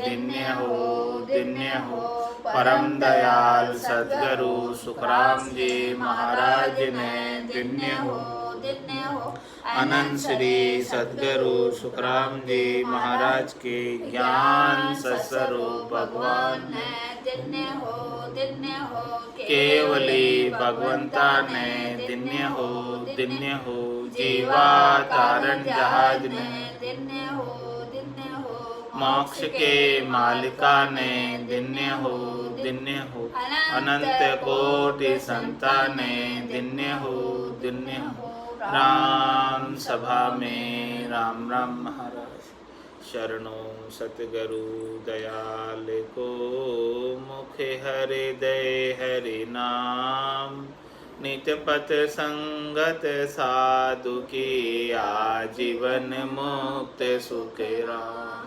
दिन्य हो, दिन्य हो। परम दयाल सद्गुरु सुखराम जी महाराज ने दिन्य हो, दिन्य हो। अनंत श्री सद्गुरु सुखराम जी महाराज के ज्ञान सत्स्वरूप भगवान ने दिन्य हो, दिन्य हो। केवली भगवंता ने दिन्य हो, दिन्य हो। जीवा तारण जहाज ने दिन्य हो, दिन्य हो। मोक्ष के मालिका ने दिन्य हो, दिन्य हो। अनंत कोटि संता ने दिन्य हो, दिन्य हो। राम सभा में राम राम महाराज शरणों सतगुरु दयाल को मुखे हृदय हरि नाम नित्य पथ संगत साधु की आजीवन मुक्त सुख राम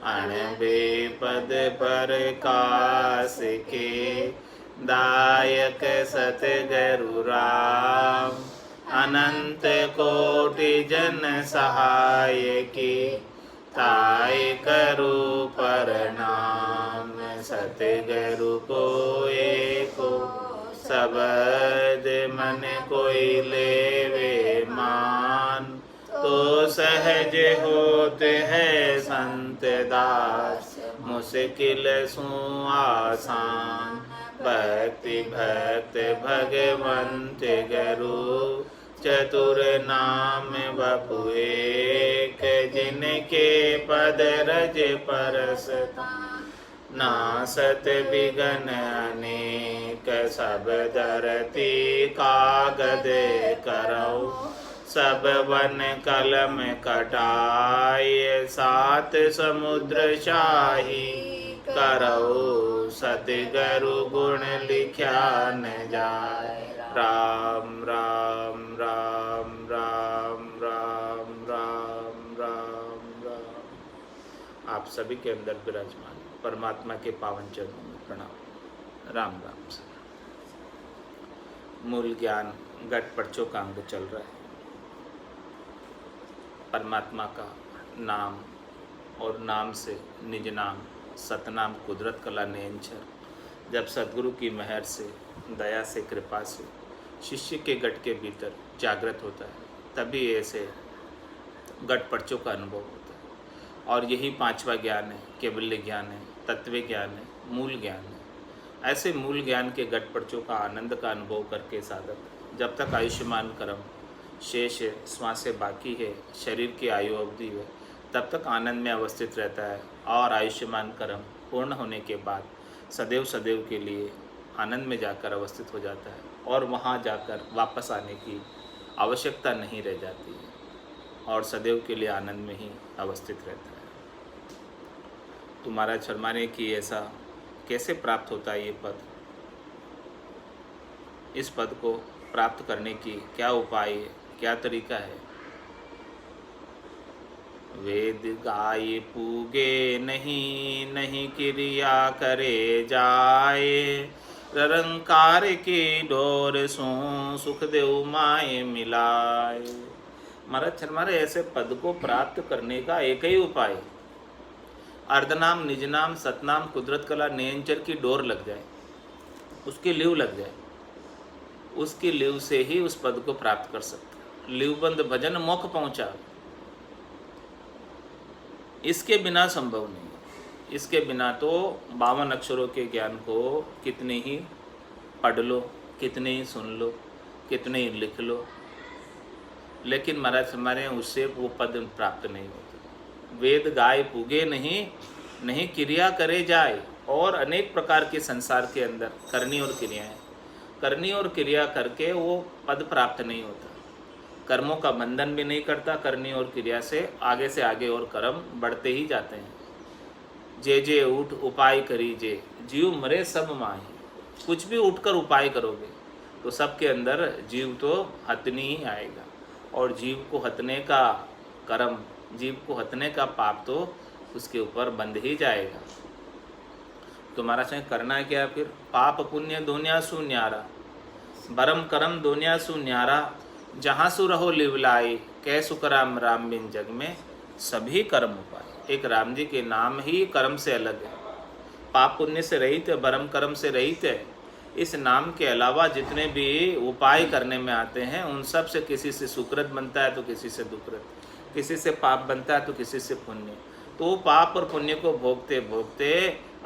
अण बेपद पर कास के दायक सतगुरु राम अनंत कोटि जन सहाय की ताय करो प्रणाम सतगुरु को एको सबद मन कोई लेवे मान तो सहज होते हैं संत दास मुश्किल सु आसान भक्ति भक्त भगवंत गुरु चतुर नाम बपु एक जिनके पद रज परसता नासत बिगन अनेक सब धरती कागद करौ सब वन कलम कटाय सात समुद्र शाही करौ सतगुरु गुण लिख्या न जाय राम राम राम राम राम राम राम राम। आप सभी के अंदर विराजमान परमात्मा के पावन चरणों में प्रणाम। राम राम से मूल ज्ञान गट पर्चों का अंग चल रहा है। परमात्मा का नाम और नाम से निज नाम सतनाम कुदरत कला नेंचर जब सद्गुरु की मेहर से दया से कृपा से शिष्य के गट के भीतर जागृत होता है तभी ऐसे गट पर्चों का अनुभव होता है। और यही पांचवा ज्ञान है, केवल्य ज्ञान है, तत्व ज्ञान है, मूल ज्ञान है। ऐसे मूल ज्ञान के गट पर्चों का आनंद का अनुभव करके साधक जब तक आयुष्मान कर्म शेष है, श्वासें बाकी है, शरीर की आयु अवधि है, तब तक आनंद में अवस्थित रहता है। और आयुष्मान कर्म पूर्ण होने के बाद सदैव सदैव के लिए आनंद में जाकर अवस्थित हो जाता है और वहाँ जाकर वापस आने की आवश्यकता नहीं रह जाती है और सदैव के लिए आनंद में ही अवस्थित रहता है। तो महाराज शर्मा ने कि ऐसा कैसे प्राप्त होता है ये पद, इस पद को प्राप्त करने की क्या उपाय है, क्या तरीका है। वेद गाय पूगे नहीं, नहीं क्रिया करे जाए, निरंकार की डोर सो सुख देव माए मिलाए। महाराज शर्मा ऐसे पद को प्राप्त करने का एक ही उपाय, अर्धनाम निजनाम सतनाम कुदरत कला नेंचर की डोर लग जाए, उसकी लीव लग जाए, उसकी लीव से ही उस पद को प्राप्त कर सकते। लीवबंद भजन मोक्ष पहुंचा, इसके बिना संभव नहीं। इसके बिना तो 52 अक्षरों के ज्ञान को कितने ही पढ़ लो, कितने ही सुन लो, कितने ही लिख लो, लेकिन महाराज हमारे उससे वो पद प्राप्त नहीं होता। वेद गाय पूगे नहीं, नहीं क्रिया करे जाए। और अनेक प्रकार के संसार के अंदर करनी और क्रियाएं, करनी और क्रिया करके वो पद प्राप्त नहीं होता। कर्मों का बंधन भी नहीं करता, करनी और क्रिया से आगे और कर्म बढ़ते ही जाते हैं। जे जे उठ उपाय करीजे, जीव मरे सब माही। कुछ भी उठकर उपाय करोगे तो सबके अंदर जीव तो हतनी ही आएगा और जीव को हतने का कर्म, जीव को हतने का पाप तो उसके ऊपर बंध ही जाएगा। तुम्हारा संग करना क्या फिर? पाप पुण्य दुनिया सु न्यारा, बरम करम दुनिया सु न्यारा, जहाँ सु रहो लिवलाई, कै सुकराम राम बिन जग में सभी कर्म उपाय। एक राम जी के नाम ही कर्म से अलग है, पाप पुण्य से रहित है, भरम कर्म से रहित है। इस नाम के अलावा जितने भी उपाय करने में आते हैं उन सब से किसी से सुकृत बनता है तो किसी से दुकृत, किसी से पाप बनता है तो किसी से पुण्य। तो वो पाप और पुण्य को भोगते भोगते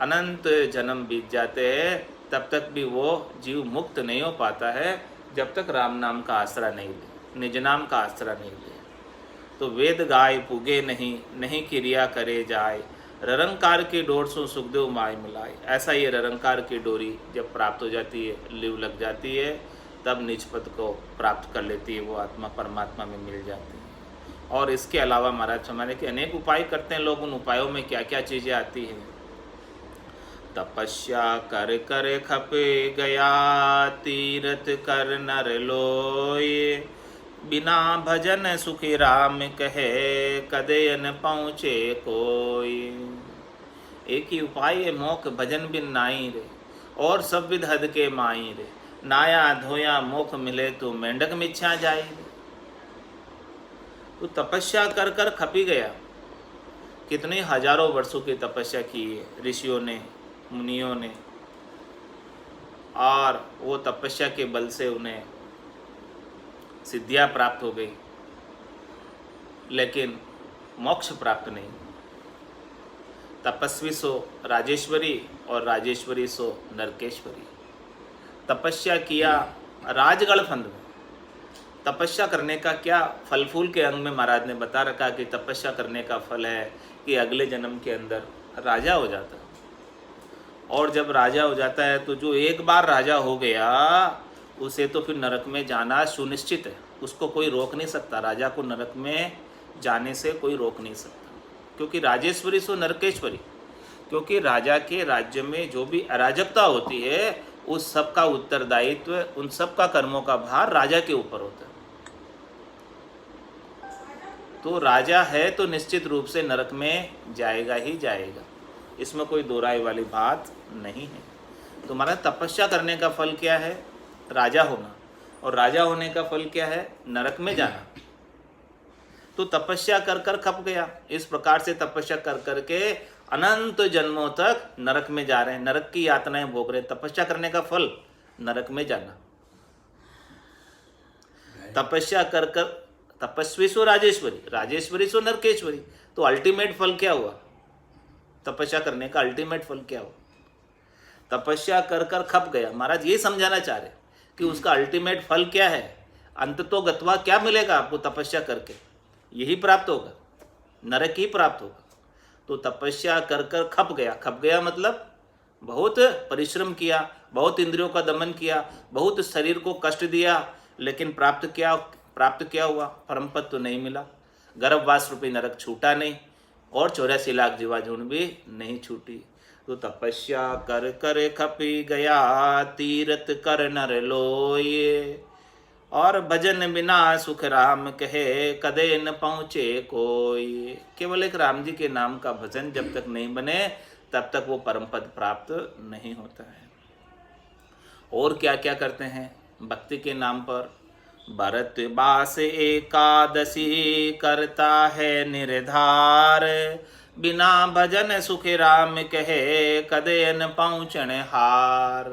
अनंत जन्म बीत जाते हैं, तब तक भी वो जीव मुक्त नहीं हो पाता है जब तक राम नाम का आसरा नहीं ले, निज नाम का आसरा नहीं ले। तो वेद गाय पुगे नहीं, नहीं क्रिया करे जाए, ररंकार की डोर सो सुखदेव माय मिलाए। ऐसा ये ररंकार की डोरी जब प्राप्त हो जाती है, लिव लग जाती है, तब निज पद को प्राप्त कर लेती है, वो आत्मा परमात्मा में मिल जाती है। और इसके अलावा महाराज हमारे के अनेक उपाय करते हैं लोग। उन उपायों में क्या क्या चीज़ें आती हैं? तपस्या कर कर खपे गया, तीरथ कर नर लोय, बिना भजन सुखी राम कहे, कदे न पहुँचे कोई। एक ही उपाय है, मोख भजन बिन नाई रे, और सब विध हद के माई रे, नाया धोया मोख मिले तो मेंढक मिच्छा जाई रे। तो तपस्या कर कर खपी गया। कितने हजारों वर्षों की तपस्या की है ऋषियों ने, मुनियों ने, और वो तपस्या के बल से उन्हें सिद्धियां प्राप्त हो गई, लेकिन मोक्ष प्राप्त नहीं। तपस्वी सो राजेश्वरी और राजेश्वरी सो नरकेश्वरी। तपस्या किया राजगढ़ फंद में। तपस्या करने का क्या फल फूल के अंग में महाराज ने बता रखा कि तपस्या करने का फल है कि अगले जन्म के अंदर राजा हो जाता है। और जब राजा हो जाता है तो जो एक बार राजा हो गया उसे तो फिर नरक में जाना सुनिश्चित है, उसको कोई रोक नहीं सकता। राजा को नरक में जाने से कोई रोक नहीं सकता, क्योंकि राजेश्वरी सो नरकेश्वरी। क्योंकि राजा के राज्य में जो भी अराजकता होती है उस सब का उत्तरदायित्व, उन सब का कर्मों का भार राजा के ऊपर होता है। तो राजा है तो निश्चित रूप से नरक में जाएगा ही जाएगा, इसमें कोई दो राय वाली बात नहीं है। तो हमारा तपस्या करने का फल क्या है? राजा होना। और राजा होने का फल क्या है? नरक में जाना। तो तपस्या कर कर खप गया। इस प्रकार से तपस्या कर कर के अनंत जन्मों तक नरक में जा रहे हैं, नरक की यातनाएं भोग रहे हैं। तपस्या करने का फल नरक में जाना। तपस्या कर कर तपस्वी सो राजेश्वरी, राजेश्वरी सो नरकेश्वरी। तो अल्टीमेट फल क्या हुआ? तपस्या करने का अल्टीमेट फल क्या हुआ? तपस्या कर कर खप गया। महाराज ये समझाना चाह रहे कि उसका अल्टीमेट फल क्या है, अंत तो गत्वा क्या मिलेगा आपको तपस्या करके? यही प्राप्त होगा, नरक ही प्राप्त होगा। तो तपस्या कर कर खप गया। खप गया मतलब बहुत परिश्रम किया, बहुत इंद्रियों का दमन किया, बहुत शरीर को कष्ट दिया, लेकिन प्राप्त क्या हुआ? परम पद तो नहीं मिला। गर्भवास रूपी नरक छूटा नहीं, और 84 लाख जीवा झुंड भी नहीं छूटी। तो तपस्या कर कर खपी गया, तीरथ कर नर लोये, और भजन बिना सुख राम कहे, कदे न पहुँचे कोई। केवल एक राम जी के नाम का भजन जब तक नहीं बने तब तक वो परम पद प्राप्त नहीं होता है। और क्या क्या करते हैं भक्ति के नाम पर? भरत बास एकादशी करता है निर्धार, बिना भजन सुख राम कहे, कदे न पहुँचन हार।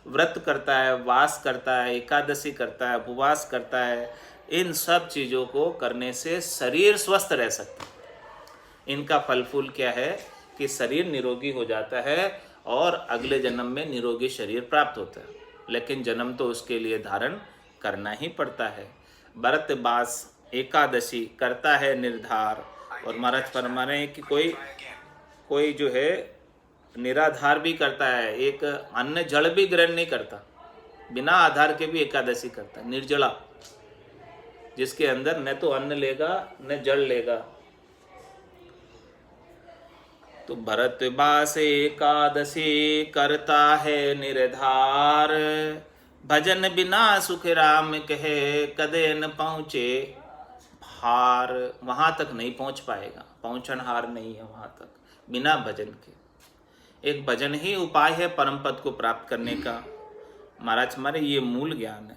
व्रत करता है, वास करता है, एकादशी करता है, उपवास करता है। इन सब चीज़ों को करने से शरीर स्वस्थ रह सकता है। इनका फल फूल क्या है कि शरीर निरोगी हो जाता है और अगले जन्म में निरोगी शरीर प्राप्त होता है। लेकिन जन्म तो उसके लिए धारण करना ही पड़ता है। व्रत बास एकादशी करता है निर्धार। और महाराज फरमा रहे हैं कि कोई जो है निराधार भी करता है, एक अन्न जल भी ग्रहण नहीं करता, बिना आधार के भी एकादशी करता है। निर्जला, जिसके अंदर न तो अन्न लेगा न जल लेगा। तो भरत बास एकादशी करता है निर्धार, भजन बिना सुख राम कहे, कदे न पहुँचे हार। वहाँ तक नहीं पहुँच पाएगा, पहुँचन हार नहीं है वहाँ तक बिना भजन के। एक भजन ही उपाय है परम पद को प्राप्त करने का। महाराज हमारे ये मूल ज्ञान है।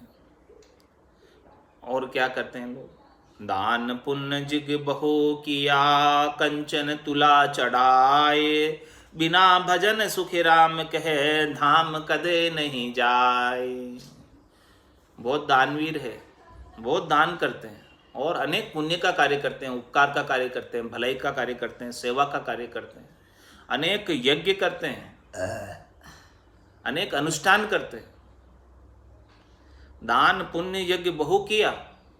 और क्या करते हैं लोग? दान पुण्य जिग बहु किया, कंचन तुला चढ़ाए, बिना भजन सुखी राम कहे, धाम कदे नहीं जाए। बहुत दानवीर है, बहुत दान करते हैं और अनेक पुण्य का कार्य करते हैं, उपकार का कार्य करते हैं, भलाई का कार्य करते हैं, सेवा का कार्य करते हैं, अनेक यज्ञ करते हैं, अनेक अनुष्ठान करते हैं। दान पुण्य यज्ञ बहु किया,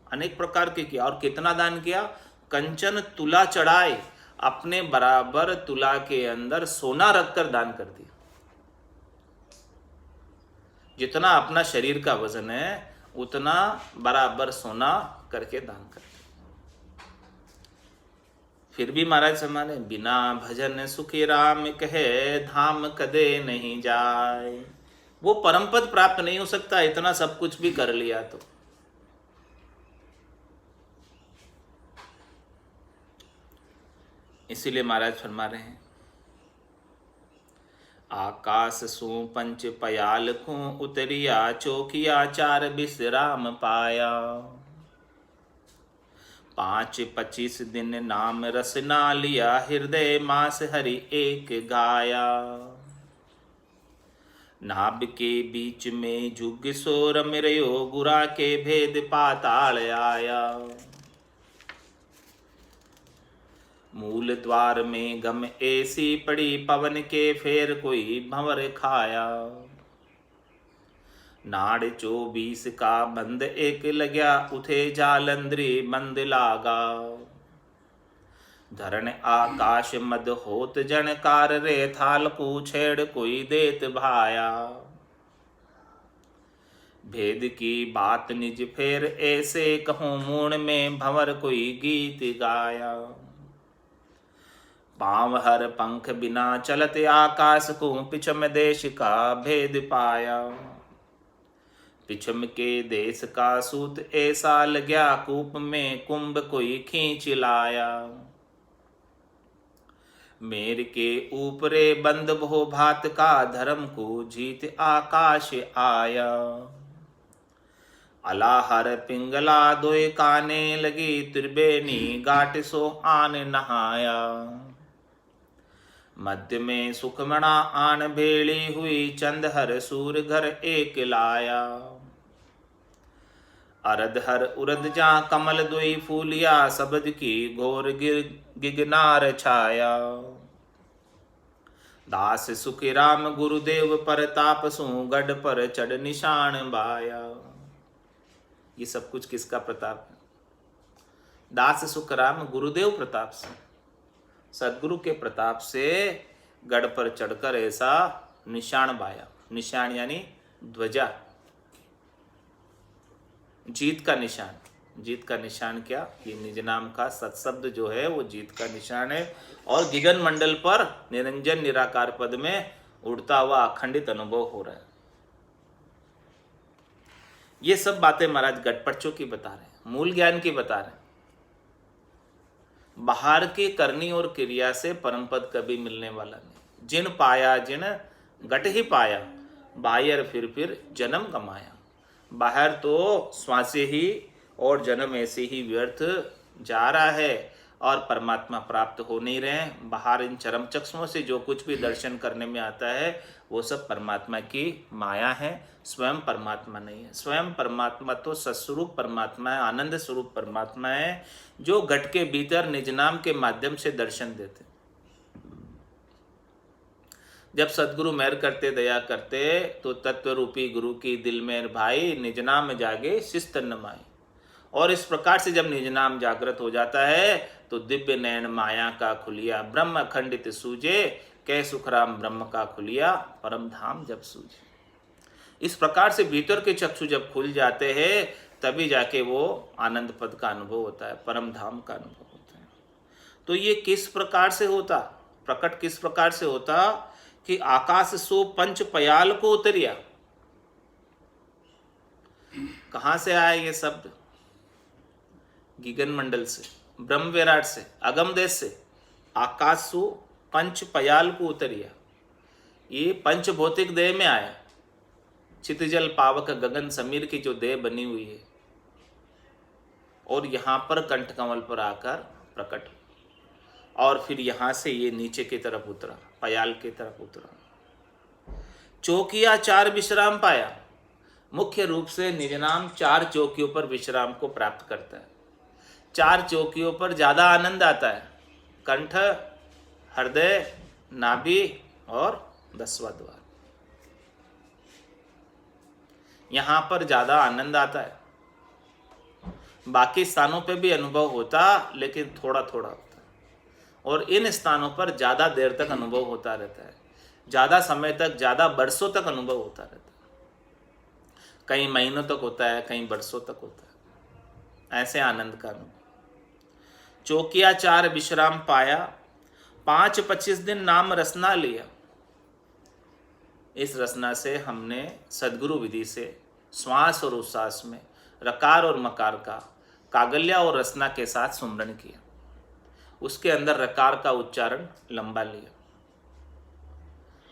अनेक प्रकार के किया। और कितना दान किया? कंचन तुला चढ़ाए, अपने बराबर तुला के अंदर सोना रखकर दान कर दिया। जितना अपना शरीर का वजन है उतना बराबर सोना करके दान कर दिया। फिर भी महाराज संभाले, बिना भजन सुखी राम कहे, धाम कदे नहीं जाए। वो परम पद प्राप्त नहीं हो सकता इतना सब कुछ भी कर लिया तो। इसीलिए महाराज फरमा रहे हैं, आकाश सु पंच पयाल को उतरिया, चौकिया चार विश्राम पाया। 5-25 दिन नाम रस ना लिया, हृदय मास हरि एक गाया। नाभ के बीच में जुग सो रम रयो, गुरा के भेद पाताल आया। मूल द्वार में गम ऐसी पड़ी, पवन के फेर कोई भंवर खाया। नाड़ 24 का बंद एक लग्या, उठे जालंधरी बंद लागा। धरण आकाश मद होत जनकार रे, थाल को छेड़ कोई देत भाया। भेद की बात निज फेर ऐसे कहूँ, मूण में भंवर कोई गीत गाया। पांव हर पंख बिना चलत आकाश को, पिछम देश का भेद पाया। पिछम के देश का सूत ऐसा लग्या, कूप में कुंभ कोई खींच लाया। मेर के ऊपरे बंद भो भात का, धर्म को जीत आकाश आया। अलाहर पिंगला दोय काने लगी, त्रिबेनी गाट सो आन नहाया। मध्य में सुखमणा आन भेड़ी हुई, चंदहर सूर घर एक लाया। अरदहर उरद जा कमल दुई फूलिया, शब्द की घोर गिगनार छाया। दास सुखी राम गुरुदेव परताप सु, गढ़ पर चढ़ निशान बाया। ये सब कुछ किसका प्रताप है? दास सुख राम गुरुदेव प्रताप से, सदगुरु के प्रताप से गढ़ पर चढ़कर ऐसा निशान बाया। निशान यानी ध्वजा, जीत का निशान। जीत का निशान क्या? ये निज नाम का सत्शब्द जो है वो जीत का निशान है। और गिगन मंडल पर निरंजन निराकार पद में उड़ता हुआ अखंडित अनुभव हो रहा है। ये सब बातें महाराज गटपटचों की बता रहे हैं, मूल ज्ञान की बता रहे हैं। बाहर की करनी और क्रिया से परम पद कभी मिलने वाला नहीं। जिन पाया जिन गट ही पाया, बाहर फिर जन्म कमाया। बाहर तो श्वासे ही और जन्म ऐसे ही व्यर्थ जा रहा है और परमात्मा प्राप्त हो नहीं रहे। बाहर इन चरम चक्षुओं से जो कुछ भी दर्शन करने में आता है वो सब परमात्मा की माया है, स्वयं परमात्मा नहीं है। स्वयं परमात्मा तो सत्स्वरूप परमात्मा है, आनंद स्वरूप परमात्मा है, जो घट के भीतर निज नाम के माध्यम से दर्शन देते। जब सदगुरु मेहर करते, दया करते, तो तत्व रूपी गुरु की दिल में भाई, निज नाम जागे शिस्त नमाई। और इस प्रकार से जब निज नाम जागृत हो जाता है तो दिव्य नयन माया का खुलिया, ब्रह्म अखंडित सूझे, कह सुखराम ब्रह्म का खुलिया, परम धाम जब सूझे। इस प्रकार से भीतर के चक्षु जब खुल जाते हैं तभी जाके वो आनंद पद का अनुभव होता है, परम धाम का अनुभव होता है। तो ये किस प्रकार से होता, प्रकट किस प्रकार से होता कि आकाश सो पंच पयाल को उतरिया। कहां से आया ये शब्द? गिगन मंडल से, ब्रह्म विराट से, अगम देश से। आकाश सो पंच पयाल को उतरिया, ये पंच भौतिक देह में आया। चितजल पावक गगन समीर की जो देह बनी हुई है, और यहाँ पर कंठकमल पर आकर प्रकट, और फिर यहाँ से ये नीचे की तरफ उतरा, पयाल की तरफ उतरा। चौकिया 4 विश्राम पाया। मुख्य रूप से निज नाम 4 चौकियों पर विश्राम को प्राप्त करता है। 4 चौकियों पर ज़्यादा आनंद आता है, कंठ, हृदय, नाभि और 10वां द्वार। यहाँ पर ज़्यादा आनंद आता है। बाकी स्थानों पे भी अनुभव होता, लेकिन थोड़ा थोड़ा होता है, और इन स्थानों पर ज़्यादा देर तक अनुभव होता रहता है, ज़्यादा समय तक, ज़्यादा वर्षों तक अनुभव होता रहता है। कई महीनों तक होता है, कई वर्षों तक होता है, ऐसे आनंद का अनुभव। चौकिया 4 विश्राम पाया, 5-25 दिन नाम रसना लिया। इस रसना से हमने सद्गुरु विधि से श्वास और उच्छ्वास में रकार और मकार का कागल्या और रसना के साथ सुमरण किया। उसके अंदर रकार का उच्चारण लंबा लिया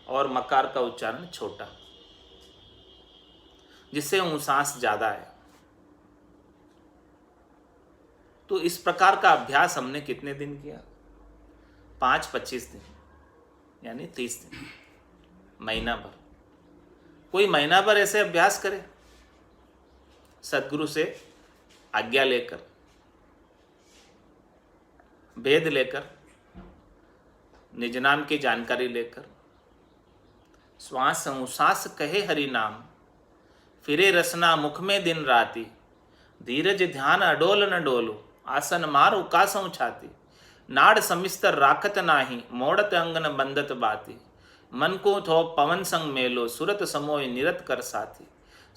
और मकार का उच्चारण छोटा, जिससे उच्छ्वास ज्यादा है। तो इस प्रकार का अभ्यास हमने कितने दिन किया? 5-25 दिन, यानी 30 दिन, महीना भर। कोई महीना भर ऐसे अभ्यास करे, सद्गुरु से आज्ञा लेकर, भेद लेकर, निज नाम की जानकारी लेकर, श्वास उच्छ्वास कहे हरि नाम, फिरे रसना मुख में दिन राती, धीरज ध्यान अडोल न डोलो, आसन मार उकासों छाती, नाड़ समिस्तर राखत नाही, मोड़त अंगन बंदत बाती, मन को थो पवन संग मेलो, सुरत समोय निरत कर साथी,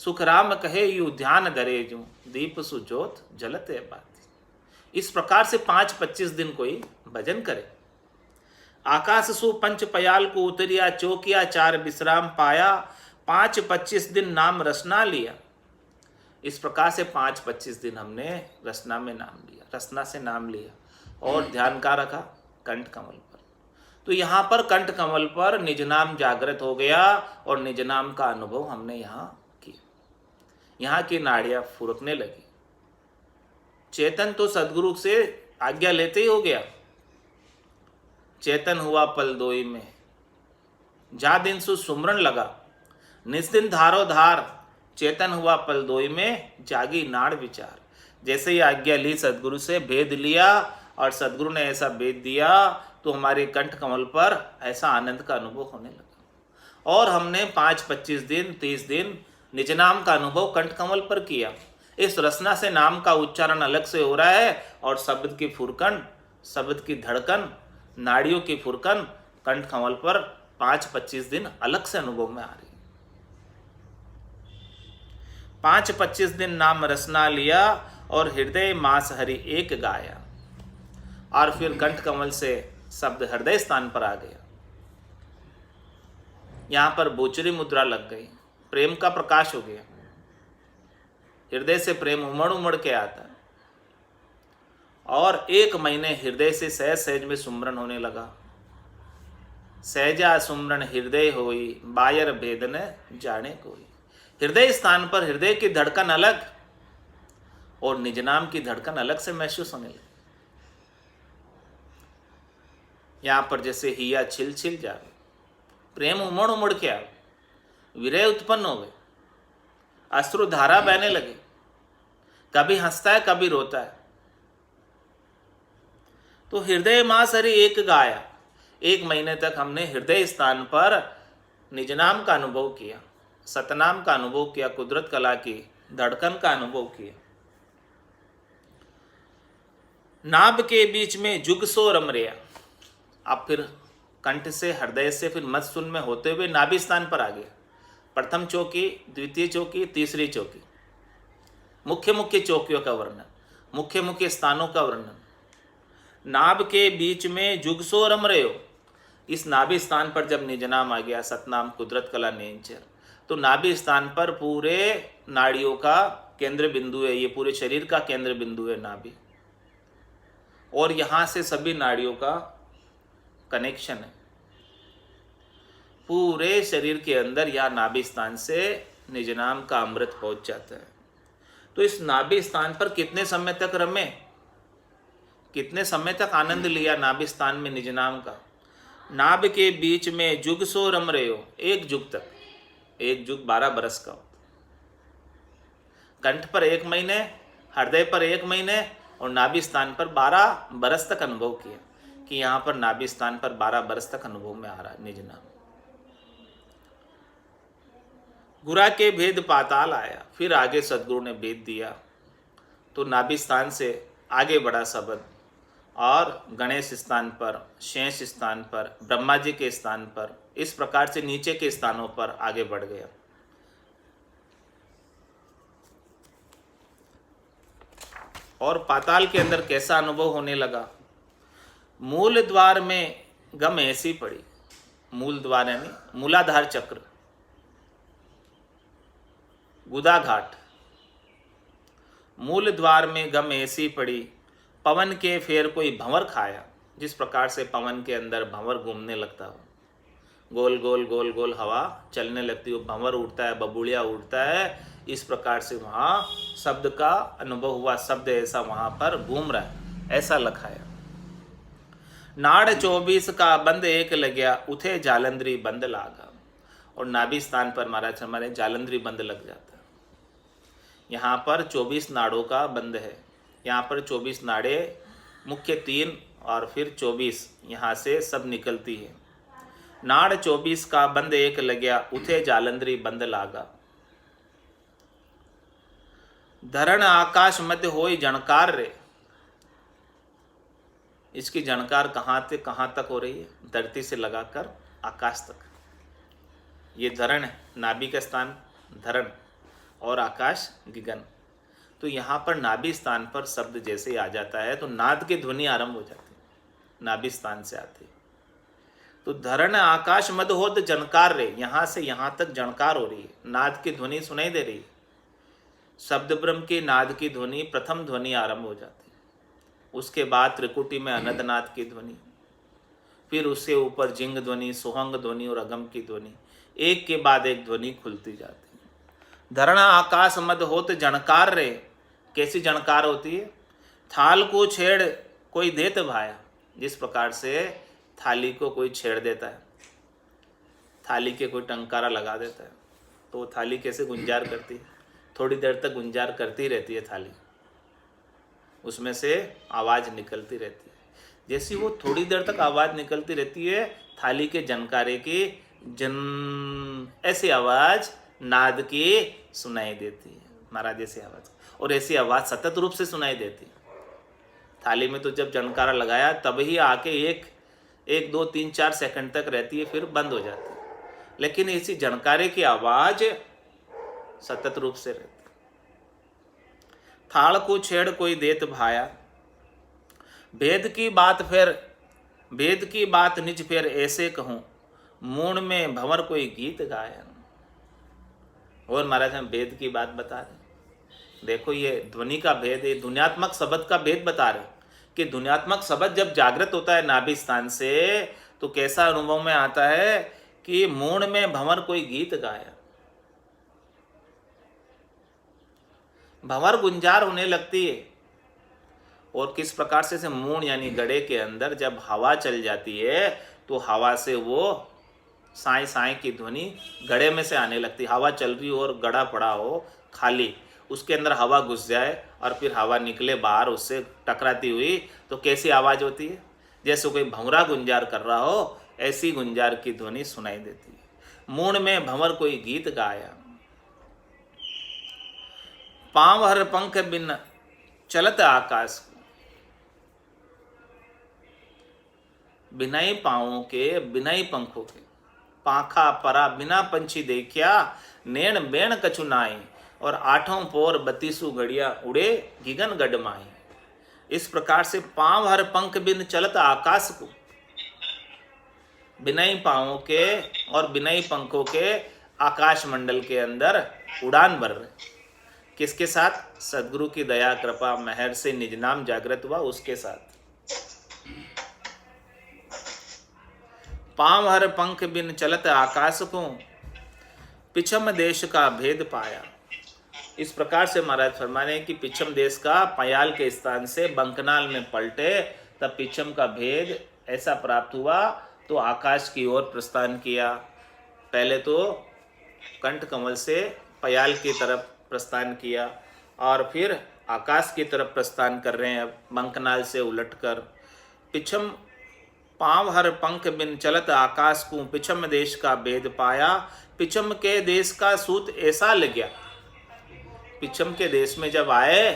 सुख राम कहे यू ध्यान धरे जू, दीप सुजोत जलते बाती। इस प्रकार से 5-25 दिन कोई भजन करे। आकाश सु पंच पयाल को उतरिया, चौकिया 4 विश्राम पाया, 5-25 दिन नाम रसना लिया। इस प्रकार से 5-25 दिन हमने रसना में नाम लिया, रसना से नाम लिया, और ध्यान का रखा कंठ कमल पर। तो यहाँ पर कंठ कमल पर निज नाम जागृत हो गया और निज नाम का अनुभव हमने यहाँ किया। यहाँ की नाड़ियाँ फुरकने लगी। चेतन तो सदगुरु से आज्ञा लेते ही हो गया। चेतन हुआ पल दोई में, जा दिन सु सुमरन लगा, निस्दिन धारो धार, चेतन हुआ पल दोई में, जागी नाड़ विचार। जैसे ही आज्ञा ली सदगुरु से, भेद लिया, और सदगुरु ने ऐसा भेद दिया, तो हमारे कंठ कमल पर ऐसा आनंद का अनुभव होने लगा। और हमने 5-25 दिन, 30 दिन निज नाम का अनुभव कंठ कमल पर किया। इस रसना से नाम का उच्चारण अलग से हो रहा है, और शब्द की फुरकन, शब्द की धड़कन, नाड़ियों की फुरकन कंठ कमल पर 5-25 दिन अलग से अनुभव में आ रही है। 5-25 दिन नाम रसना लिया और हृदय मास हरि एक गाया। और फिर कंठ कमल से शब्द हृदय स्थान पर आ गया। यहां पर बोचरी मुद्रा लग गई, प्रेम का प्रकाश हो गया। हृदय से प्रेम उमड़ उमड़ के आता है, और 1 महीने हृदय से सहज सहज में सुमरन होने लगा। सहजा सुमरन हृदय होई, बायर भेदन जाने कोई। हृदय स्थान पर हृदय की धड़कन अलग और निज नाम की धड़कन अलग से महसूस होने लगी। यहां पर जैसे हिया छिल छिल जा रही, प्रेम उमड़ उमड़ के आ, विरह उत्पन्न हो गए, अश्रु धारा बहने लगे, कभी हंसता है कभी रोता है। तो हृदय मास हरि एक गाया। 1 महीने तक हमने हृदय स्थान पर निज नाम का अनुभव किया, सतनाम का अनुभव किया, कुदरत कला की धड़कन का अनुभव किया। नाभ के बीच में जुग सो रम रहा। अब फिर कंठ से, हृदय से, फिर मत्सुन में होते हुए नाभि स्थान पर आ गया। प्रथम चौकी, द्वितीय चौकी, तीसरी चौकी, मुख्य मुख्य चौकियों का वर्णन, मुख्य मुख्य स्थानों का वर्णन। नाभ के बीच में जुग सो रम रहे हो। इस नाभि स्थान पर जब निज नाम आ गया, सतनाम, कुदरत कला, नेंचर, तो नाभि स्थान पर पूरे नाड़ियों का केंद्र बिंदु है। ये पूरे शरीर का केंद्र बिंदु है नाभि, और यहाँ से सभी नाड़ियों का कनेक्शन है। पूरे शरीर के अंदर या नाभि स्थान से निज नाम का अमृत पहुंच जाता है। तो इस नाभि स्थान पर कितने समय तक रमे, कितने समय तक आनंद लिया नाभि स्थान में निज नाम का। नाभ के बीच में जुग सो रम रहे हो, एक जुग तक, एक जुग 12 बरस का। कंठ पर 1 महीने, हृदय पर 1 महीने और नाभि स्थान पर 12 बरस तक अनुभव किया कि यहाँ पर नाभि स्थान पर 12 बरस तक अनुभव में आ रहा है निज नाम। गुरा के भेद पाताल आया, फिर आगे सदगुरु ने भेद दिया तो नाभि स्थान से आगे बढ़ा शब्द और गणेश स्थान पर, शेष स्थान पर, ब्रह्मा जी के स्थान पर, इस प्रकार से नीचे के स्थानों पर आगे बढ़ गया। और पाताल के अंदर कैसा अनुभव होने लगा। मूल द्वार में गम ऐसी पड़ी, मूल द्वार यानी मूलाधार चक्र, गुदा घाट, मूल द्वार में गम ऐसी पड़ी, पवन के फेर कोई भंवर खाया। जिस प्रकार से पवन के अंदर भंवर घूमने लगता हो, गोल गोल गोल गोल हवा चलने लगती हो, भंवर उड़ता है, बबुड़िया उड़ता है, इस प्रकार से वहाँ शब्द का अनुभव हुआ। शब्द ऐसा वहाँ पर घूम रहा है, ऐसा लखाया। नाड़ 24 का बंद एक लग्या, उठे जालंधरी बंद लागा। और नाभि स्थान पर महाराज हमारे जालंधरी बंद लग जाता है। यहाँ पर 24 नाड़ों का बंद है। यहाँ पर 24 नाड़े, मुख्य 3 और फिर 24 यहाँ से सब निकलती है। नाड़ 24 का बंद एक लग्या, उठे जालंधरी बंद लागा। धरण आकाश मध्य होई जणकार रे। इसकी जणकार कहाँ तक हो रही है, धरती से लगाकर आकाश तक। ये धरण है, नाभि का स्थान धरण और आकाश गगन। तो यहाँ पर नाभि स्थान पर शब्द जैसे ही आ जाता है तो नाद की ध्वनि आरंभ हो जाती है, नाभि स्थान से आती है। तो धरण आकाश मध्य हो तो जनकार रे, यहाँ से यहाँ तक जनकार हो रही है, नाद की ध्वनि सुनाई दे रही है। शब्द ब्रह्म की नाद की ध्वनि, प्रथम ध्वनि आरंभ हो जाती है। उसके बाद त्रिकुटी में अनदनाद की ध्वनि, फिर उससे ऊपर जिंग ध्वनि, सुहंग ध्वनि और अगम की ध्वनि, एक के बाद एक ध्वनि खुलती जाती है। धरणा आकाश मद होत जणकार रे। कैसी जणकार होती है। थाल को छेड़ कोई देत भाया। जिस प्रकार से थाली को कोई छेड़ देता है, थाली के कोई टंकारा लगा देता है तो वो थाली कैसे गुंजार करती है, थोड़ी देर तक गुंजार करती रहती है थाली, उसमें से आवाज़ निकलती रहती है। जैसी वो थोड़ी देर तक आवाज़ निकलती रहती है, थाली के जनकारे की जन ऐसी आवाज़ नाद की सुनाई देती है, महाराज ऐसी आवाज़। और ऐसी आवाज़ सतत रूप से सुनाई देती है। थाली में तो जब जनकारा लगाया तब ही आके एक 2 3 4 सेकंड तक रहती है, फिर बंद हो जाती है। लेकिन इसी जनकारे की आवाज़ सतत रूप से रहती है। थाल को छेड़ कोई देत भाया। भेद की बात निज फिर ऐसे कहूँ, मूण में भंवर कोई गीत गाया। और महाराज हम भेद की बात बता रहे। देखो ये ध्वनि का भेद है, ध्वन्यात्मक शब्द का भेद बता रहे कि ध्वन्यात्मक शब्द जब जागृत होता है नाभि स्थान से तो कैसा अनुभव में आता है कि मूण में भंवर कोई गीत गाया। भंवर गुंजार होने लगती है। और किस प्रकार से मूण यानी गड़े के अंदर जब हवा चल जाती है तो हवा से वो साई साई की ध्वनि गड़े में से आने लगती है। हवा चल रही हो और गड़ा पड़ा हो खाली, उसके अंदर हवा घुस जाए और फिर हवा निकले बाहर उससे टकराती हुई तो कैसी आवाज़ होती है, जैसे कोई भंवरा गुंजार कर रहा हो, ऐसी गुंजार की ध्वनि सुनाई देती है। मूण में भंवर कोई गीत गाया। पांव हर पंख बिन चलत आकाश को। बिना ही पांवों के, बिना ही पंखों के, पाखा परा बिना पंछी देखिया, नैण बेण कछु नाई। और 8 पोर 32 घड़िया उड़े गिगन गडमाई। इस प्रकार से पांव हर पंख बिन चलत आकाश को, बिना ही पांवों के और बिना ही पंखों के आकाश मंडल के अंदर उड़ान भर रहे। किसके साथ? सदगुरु की दया कृपा मेहर से निज नाम जागृत हुआ उसके साथ। पांव हर पंख बिन चलत आकाश को, पिछम देश का भेद पाया। इस प्रकार से महाराज फरमा रहे हैं कि पिछम देश का पयाल के स्थान से बंकनाल में पलटे, तब पिछम का भेद ऐसा प्राप्त हुआ तो आकाश की ओर प्रस्थान किया। पहले तो कंठ कमल से पयाल की तरफ प्रस्थान किया और फिर आकाश की तरफ प्रस्थान कर रहे हैं अब बंकनाल से उलटकर। पिछम पाँव हर पंख बिन चलत आकाश को, पिछम देश का भेद पाया, पिछम के देश का सूत ऐसा लग गया। पिछम के देश में जब आए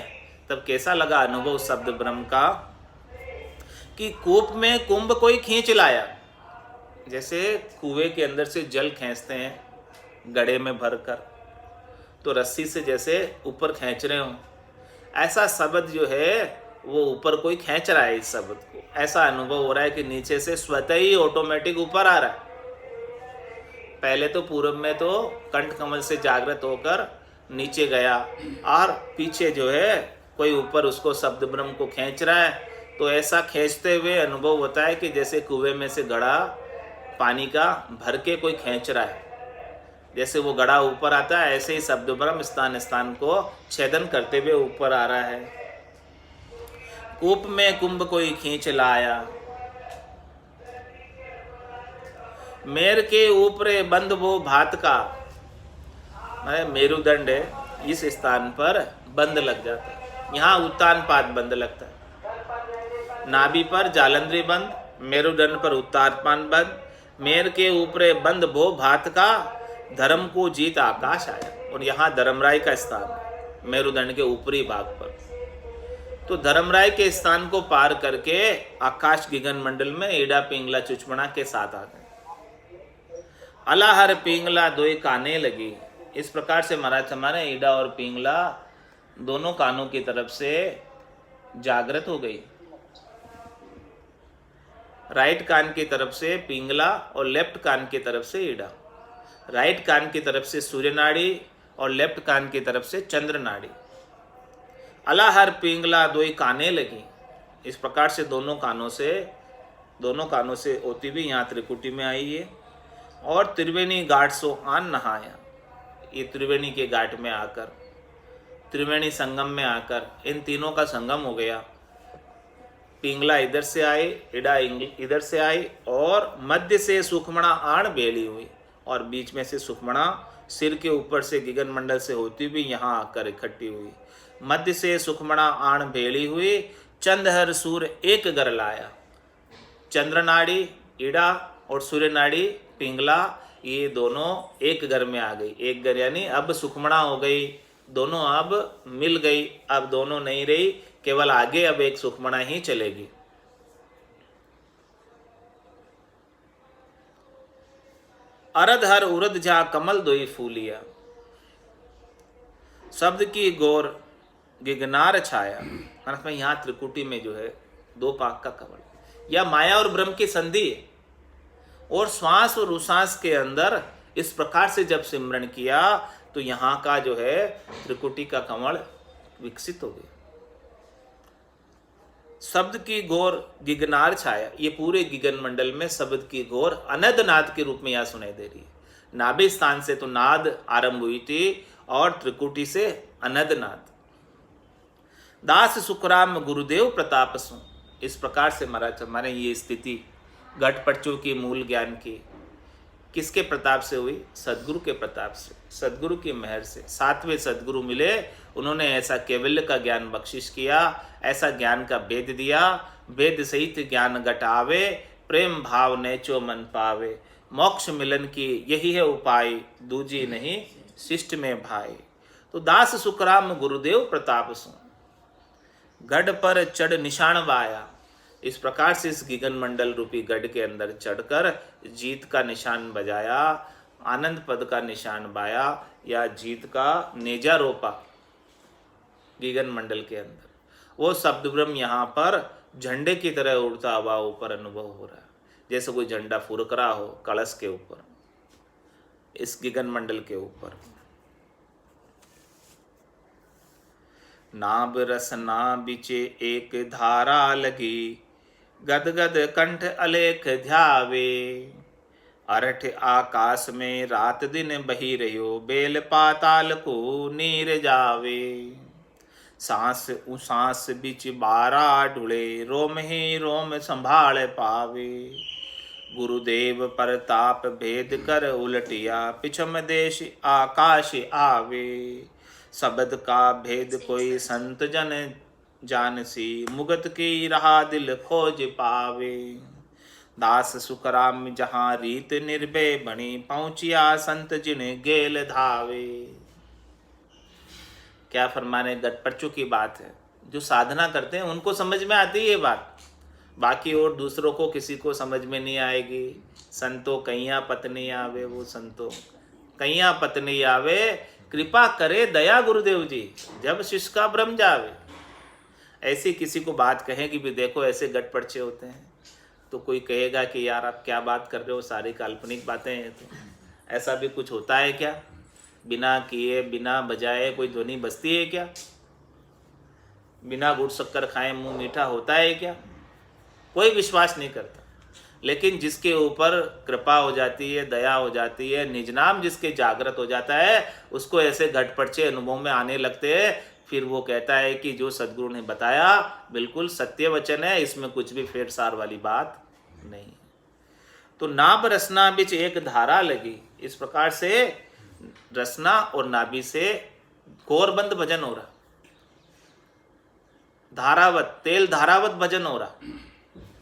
तब कैसा लगा अनुभव शब्द ब्रह्म का कि कूप में कुंभ कोई खींच लाया। जैसे कुएं के अंदर से जल खींचते हैं गड़े में भरकर, तो रस्सी से जैसे ऊपर खींच रहे हो, ऐसा शब्द जो है वो ऊपर कोई खींच रहा है इस शब्द को। ऐसा अनुभव हो रहा है कि नीचे से स्वतः ही ऑटोमेटिक ऊपर आ रहा है। पहले तो पूर्व में तो कंठ कमल से जागृत होकर नीचे गया और पीछे जो है कोई ऊपर उसको शब्द ब्रह्म को खींच रहा है। तो ऐसा खींचते हुए अनुभव होता है कि जैसे कुएं में से घड़ा पानी का भर के कोई खींच रहा है। जैसे वो घड़ा ऊपर आता है ऐसे ही शब्द ब्रह्म स्थान स्थान को छेदन करते हुए ऊपर आ रहा है। कूप में कुंभ कोई खींच लाया, मेर के ऊपरे बंद वो भात का, मेरुदंड है इस स्थान पर बंद लग जाता है, यहाँ उत्तान पाद बंद लगता है। नाभि पर जालंधरी बंद, मेरुदंड पर उत्तानपाद बंद, मेर के ऊपरे बंद भो भात का, धर्म को जीत आकाश आया। और यहाँ धर्मराय का स्थान है मेरुदंड के ऊपरी भाग पर। तो धर्मराय के स्थान को पार करके आकाश गगन मंडल में ईड़ा पिंगला चुचमणा के साथ आ गए। अलाहर पिंगला दोई काने लगी। इस प्रकार से महाराज हमारे ईड़ा और पिंगला दोनों कानों की तरफ से जागृत हो गई। राइट कान की तरफ से पिंगला और लेफ्ट कान की तरफ से ईड़ा। राइट कान की तरफ से सूर्य नाड़ी और लेफ्ट कान की तरफ से चंद्र नाड़ी। अलाहर पिंगला दोई काने लगी। इस प्रकार से दोनों कानों से होती हुई यहाँ त्रिकुटी में आई है। और त्रिवेणी घाट सो आन नहाया। ये त्रिवेणी के घाट में आकर, त्रिवेणी संगम में आकर इन तीनों का संगम हो गया। पिंगला इधर से आए, इड़ा इधर से आई और मध्य से सुखमणा आण बेली हुई और बीच में से सुखमणा सिर के ऊपर से गगन मंडल से होती हुई यहाँ आकर इकट्ठी हुई। मध्य से सुखमणा आण भेली हुई, चंदहर सूर एक गर लाया। चंद्र नाड़ी ईड़ा और सूर्य नाड़ी पिंगला, ये दोनों एक घर में आ गई। एक घर यानी अब सुखमणा हो गई, दोनों अब मिल गई। अब दोनों नहीं रही, केवल आगे अब एक सुखमणा ही चलेगी। अरद हर उरद जा कमल दोई फूलिया, शब्द की गौर गिगनार छाया। अर्थ में यहाँ त्रिकुटी में जो है दो पाक का कमल, या माया और ब्रह्म की संधि है। और श्वास और उश्वास के अंदर इस प्रकार से जब सिमरण किया तो यहाँ का जो है त्रिकुटी का कमल विकसित हो गया। शब्द की गौर गिगनार छाया, ये पूरे गिगन मंडल में शब्द की गौर अनद नाद के रूप में यहाँ सुनाई दे रही है। नाभि स्थान से तो नाद आरंभ हुई थी और त्रिकुटी से अनद नाद। दास सुखराम गुरुदेव प्रताप सु। इस प्रकार से महाराज हमारे ये स्थिति घटपटचू की मूल ज्ञान की किसके प्रताप से हुई? सदगुरु के प्रताप से, सदगुरु की मेहर से। सातवें सदगुरु मिले, उन्होंने ऐसा केवल्य का ज्ञान बख्शिश किया, ऐसा ज्ञान का भेद दिया। भेद सहित ज्ञान घटावे, प्रेम भाव नेचो मन पावे। मोक्ष मिलन की यही है उपाय, दूजी नहीं शिष्ट में भाई। तो दास सुखराम गुरुदेव प्रताप सु, गढ़ पर चढ़ निशान वाया। इस प्रकार से इस गिगन मंडल रूपी गढ़ के अंदर चढ़कर जीत का निशान बजाया, आनंद पद का निशान बाया, या जीत का नेजा रोपा गिगन मंडल के अंदर। वो शब्द ब्रह्म यहाँ पर झंडे की तरह उड़ता हुआ ऊपर अनुभव हो रहा है, जैसे कोई झंडा फुरक रहा हो कलश के ऊपर, इस गिगन मंडल के ऊपर। नाभ रस ना बिचे एक धारा लगी, गदगद कंठ अलेख ध्यावे। अरठ आकाश में रात दिन बही रहो, बेल पाताल को नीर जावे। सांस उसांस बिच बारा ढुले, रोम ही रोम संभाल पावे। गुरुदेव परताप भेद कर उलटिया, पिछम देश आकाश आवे। शब्द का भेद कोई संत जन जानसी, मुगत की रहा दिल खोज पावे। दास सुखराम जहाँ रीत निर्भय बनी, पहुँचिया संत जिन गेल धावे। क्या फरमाने, गटपड़चू की बात है। जो साधना करते हैं उनको समझ में आती है ये बात, बाकी और दूसरों को किसी को समझ में नहीं आएगी। संतो कैया पत्नी आवे, वो संतो कैया पत्नी आवे, कृपा करे दया गुरुदेव जी, जब शिष्य का भ्रम जावे। ऐसी किसी को बात कहें कि भी देखो ऐसे गटपड़चे होते हैं, तो कोई कहेगा कि यार आप क्या बात कर रहे हो, सारी काल्पनिक बातें हैं। तो ऐसा भी कुछ होता है क्या? बिना किए बिना बजाए कोई ध्वनि बजती है क्या? बिना गुड़ शक्कर खाए मुंह मीठा होता है क्या? कोई विश्वास नहीं करता। लेकिन जिसके ऊपर कृपा हो जाती है, दया हो जाती है, निज नाम जिसके जागृत हो जाता है, उसको ऐसे घटपटचे अनुभव में आने लगते हैं। फिर वो कहता है कि जो सदगुरु ने बताया बिल्कुल सत्य वचन है, इसमें कुछ भी फेर सार वाली बात नहीं। तो नाभ रसना बीच एक धारा लगी, इस प्रकार से रसना और नाभि से गौरबंद भजन हो रहा, धारावत तेल धारावत भजन हो रहा।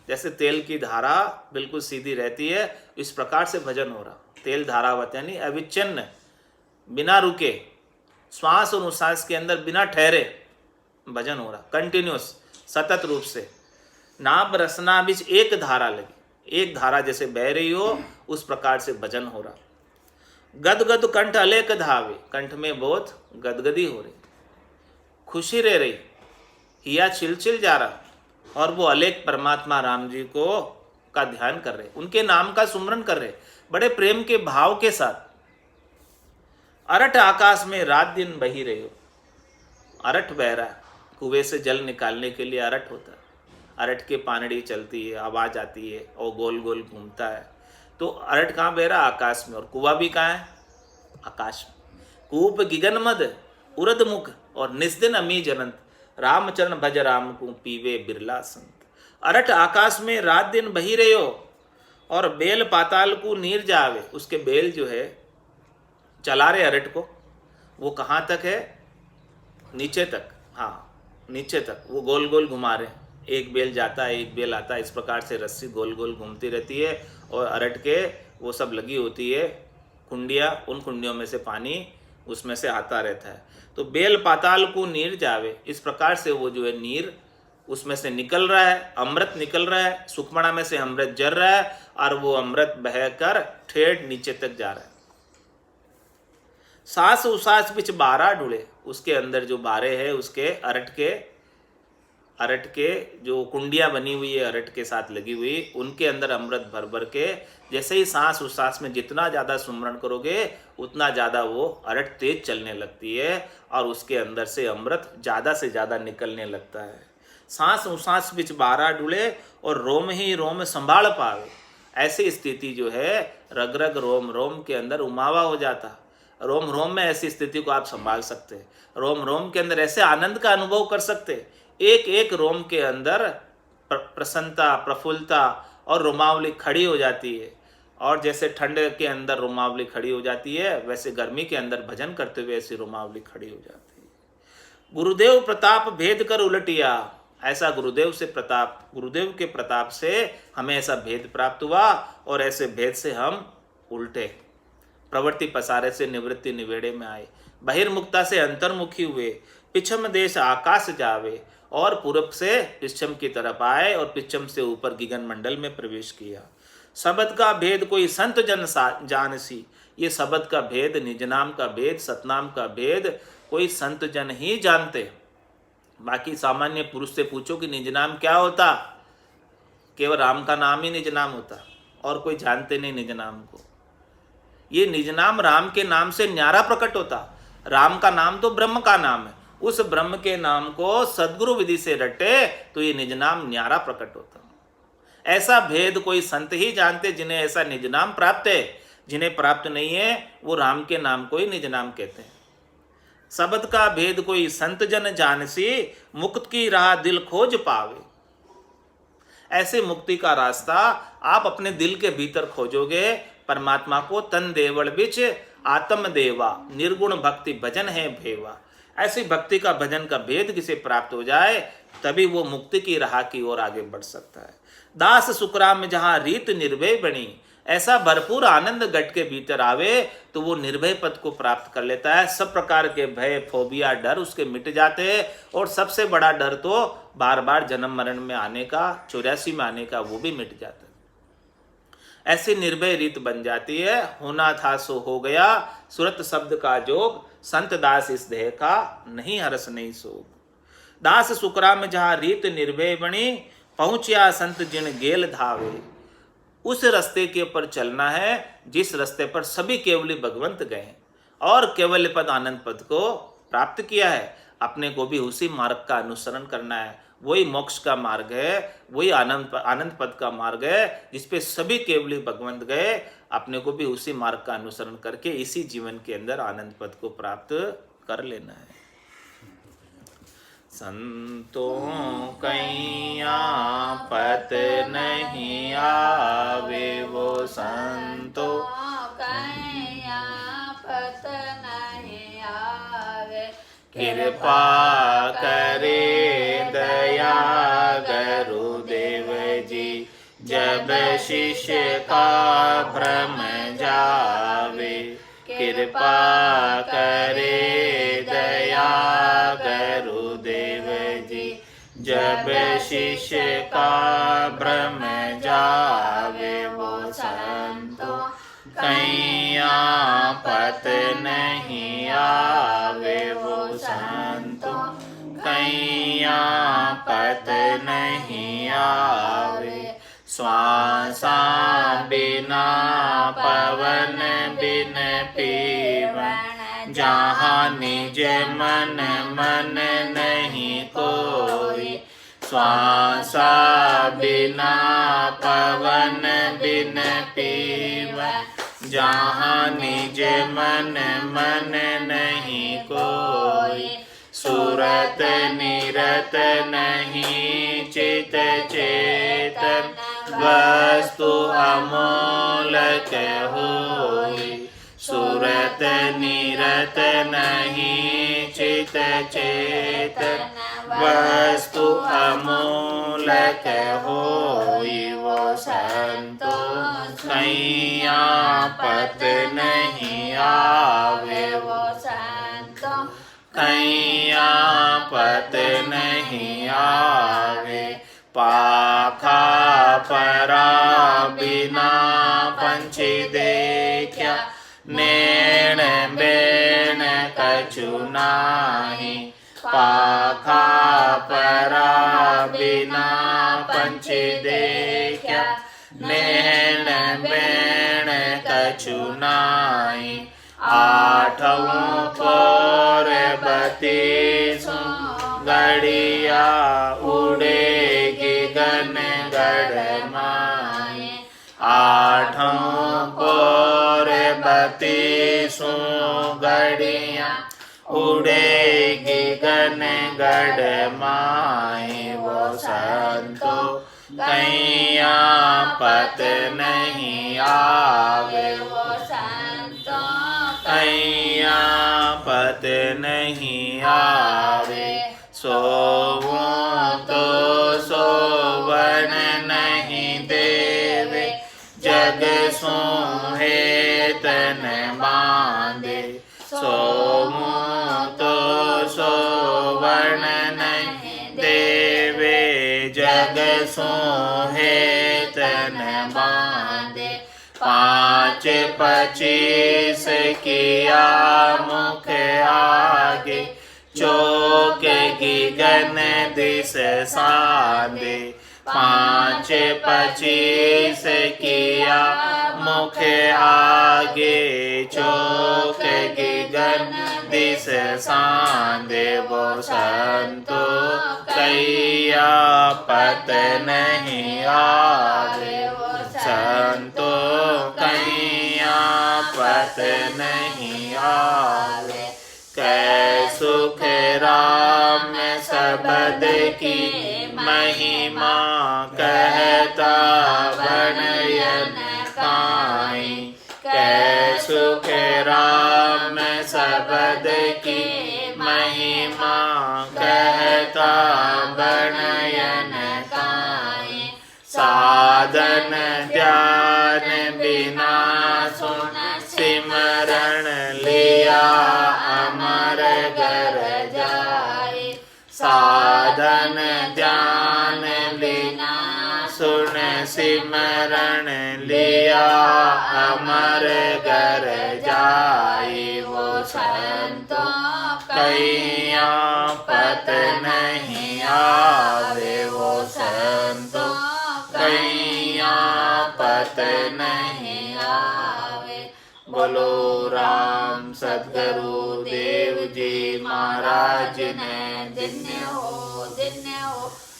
जैसे तेल की धारा बिल्कुल सीधी रहती है, इस प्रकार से भजन हो रहा। तेल धारावत यानी अविच्छिन्न, बिना रुके, श्वास और उच्छ्वास के अंदर बिना ठहरे भजन हो रहा, कंटिन्यूस सतत रूप से। नाभ रसना बीच एक धारा लगी, एक धारा जैसे बह रही हो उस प्रकार से भजन हो रहा। गदगद कंठ अलेख धावे, कंठ में बहुत गदगदी हो रही, खुशी रह रही, हिया छिलछिल जा रहा, और वो अलेख परमात्मा राम जी को का ध्यान कर रहे, उनके नाम का सुमरन कर रहे, बड़े प्रेम के भाव के साथ। अरठ आकाश में रात दिन बही रहे हो, अरठ बह रहा है, कुएं से जल निकालने के लिए अरठ होता है, अरठ की पानड़ी चलती है, आवाज आती है और गोल गोल घूमता है। तो अरठ कहाँ बह रहा? आकाश में। और कुआं भी कहाँ है? आकाश में। कूप गिगन मद उरद मुख और निस्दिन अमी जनंत, रामचरण भज राम को पीवे बिरला संत। अरठ आकाश में रात दिन बही रहे हो, और बेल पाताल को नीर जावे, उसके बेल जो है चला रहे अरठ को, वो कहाँ तक है? नीचे तक, हाँ नीचे तक वो गोल गोल घुमा रहे, एक बेल जाता है एक बेल आता है, इस प्रकार से रस्सी गोल गोल घूमती रहती है, और अरठ के वो सब लगी होती है कुंडियाँ, उन कुंडियों में से पानी उसमें से आता रहता है। तो बेल पाताल को नीर जावे, इस प्रकार से वो जो है नीर उसमें से निकल रहा है, अमृत निकल रहा है, सुखमणा में से अमृत जर रहा है, और वो अमृत बहकर ठेठ नीचे तक जा रहा है। सांस उसास बिच बारा ढुले, उसके अंदर जो बारे है उसके अरठ के जो कुंडियाँ बनी हुई है अरठ के साथ लगी हुई, उनके अंदर अमृत भर भर के, जैसे ही सांस उच्छ्वास में जितना ज़्यादा सुमरण करोगे उतना ज़्यादा वो अरठ तेज चलने लगती है, और उसके अंदर से अमृत ज़्यादा से ज़्यादा निकलने लगता है। सांस उच्छ्वास बिच बारा डुले और रोम ही रोम संभाल पावे, ऐसी स्थिति जो है रग रग रोम रोम के अंदर उमावा हो जाता। रोम रोम में ऐसी स्थिति को आप संभाल सकते, रोम रोम के अंदर ऐसे आनंद का अनुभव कर सकते, एक एक रोम के अंदर प्रसन्नता, प्रफुल्लता और रोमावली खड़ी हो जाती है। और जैसे ठंड के अंदर रोमावली खड़ी हो जाती है, वैसे गर्मी के अंदर भजन करते हुए ऐसी रोमावली खड़ी हो जाती है। गुरुदेव प्रताप भेद कर उलटिया, ऐसा गुरुदेव के प्रताप से हमें ऐसा भेद प्राप्त हुआ, और ऐसे भेद से हम उल्टे प्रवृत्ति पसारे से निवृत्ति निवेड़े में आए, बहिर्मुखता से अंतर्मुखी हुए, पिछम देश आकाश जावे, और पूरब से पिछम की तरफ आए, और पिछम से ऊपर गिगन मंडल में प्रवेश किया। शब्द का भेद कोई संत जन जानसी, ये शब्द का भेद, निज नाम का भेद, सतनाम का भेद कोई संत जन ही जानते। बाकी सामान्य पुरुष से पूछो कि निज नाम क्या होता, केवल राम का नाम ही निज नाम होता, और कोई जानते नहीं निज नाम को। ये निज नाम राम के नाम से न्यारा प्रकट होता। राम का नाम तो ब्रह्म का नाम है, उस ब्रह्म के नाम को सद्गुरु विधि से रटे तो ये निज नाम न्यारा प्रकट होता। ऐसा भेद कोई संत ही जानते जिन्हें ऐसा निज नाम प्राप्त है। जिन्हें प्राप्त नहीं है वो राम के नाम को ही निज नाम कहते हैं। शब्द का भेद कोई संत जन जानसी, मुक्त की राह दिल खोज पावे। ऐसे मुक्ति का रास्ता आप अपने दिल के भीतर खोजोगे। परमात्मा को तन देवल बिच आत्म देवा, निर्गुण भक्ति भजन है भेवा। ऐसी भक्ति का भजन का भेद किसे प्राप्त हो जाए तभी वो मुक्ति की राह की ओर आगे बढ़ सकता है। दास सुखराम में जहाँ रीत निर्भय बनी, ऐसा भरपूर आनंद गट के भीतर आवे तो वो निर्भय पद को प्राप्त कर लेता है। सब प्रकार के भय, फोबिया, डर उसके मिट जाते हैं। और सबसे बड़ा डर तो बार बार जन्म मरण में आने का, 84 में आने का, वो भी मिट जाता है। ऐसी निर्भय रीत बन जाती है। होना था सो हो गया, सुरत शब्द का जोग, संत दास इस देह का नहीं हरस नहीं सोग। दास सुखराम जहाँ रीत निर्भय बनी, पहुँचिया संत जिन गेल धावे। उस रास्ते के ऊपर चलना है जिस रास्ते पर सभी केवली भगवंत गए और केवल पद आनंद पद को प्राप्त किया है। अपने को भी उसी मार्ग का अनुसरण करना है। वही मोक्ष का मार्ग है, वही आनंद पद का मार्ग है जिसपे सभी केवली भगवंत गए। अपने को भी उसी मार्ग का अनुसरण करके इसी जीवन के अंदर आनंद पद को प्राप्त कर लेना है। संतों कैया पत नहीं आवे, वो संतों कैया पत नहीं आवे। कृपा करे दया गुरुदेव जी, जब शिष्य का भ्रम जावे। कृपा करे दया गुरुदेव जी, जब शिष्य का भ्रम जावे। वो संतों कैया पत नहीं आवे, वो संतों कैया पत नहीं आवे। श्वासा बिना पवन बिन पीवन, जहाँ निज मन मन नहीं कोई। श्वासा बिना पवन बिन पीवन, जहाँ निज मन मन नहीं कोई। सूरत निरत नहीं चित चेतन, वस्तु अमूलक होई। सूरत निरत नहीं चित चेतन, वस्तु अमूलक होई। वो संतों कैया पत नहीं आवे, वो संतों कैया पत नहीं आवे। पाखा परा बिना पंछी देखा, नैण बेण कछु नाही। पाखा परा बिना पंछी देखा, नैण बेण कछु नाही। आठों पर बत्तीसों गड़िया, उड़ेगी गन गढ़माए। आठों पर बत्तीसों गड़िया, उड़ेगी गन गढ़माए। वो संतों कैया पत नहीं आवे, वो संतों कैया पत नहीं आवे। सोवों तो सोवन नहीं देवे, जग सोहे तन बांधे। सोवों तो सोवन नहीं देवे, जग सोहे तन बांधे। 5 25 किया मुख आगे, चौक गगन दिस सांदे। 5 25 किया मुख आगे, चौक गगन दिस सांधे वो संतो कैया पत नहीं आवे संतो कैया पत नहीं आवे कै सुख राम सबद की महिमा कहता बनयन काई कै सुख राम सबद की महिमा कहता बनयन काई साधन ध्यान बिना सुन सिमरण लिया अमर घर जाए साधन ध्यान बिना सुन सिमरण लिया अमर घर जाए वो संतों कैया पत नहीं आवे वो संतों कैया पत नहीं आवे बोलो राम सद्गुरु देव जी महाराज ने धन्य हो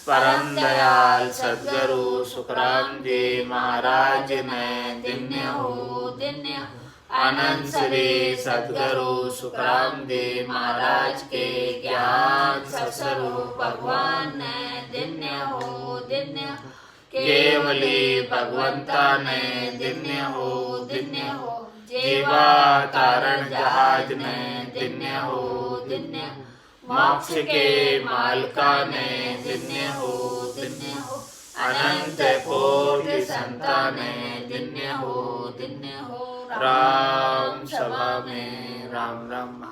परम दयाल सद्गुरु सुखराम जी महाराज ने धन्य हो अनंत श्री सद्गुरु सुखराम जी महाराज के ज्ञान स्वरूप भगवान ने धन्य हो केवली भगवंता ने धन्य हो जीवा तारण जहाज ने धन्य हो मोक्ष के मालका ने धन्य हो अनंत कोटि संता ने धन्य हो राम सभा में राम राम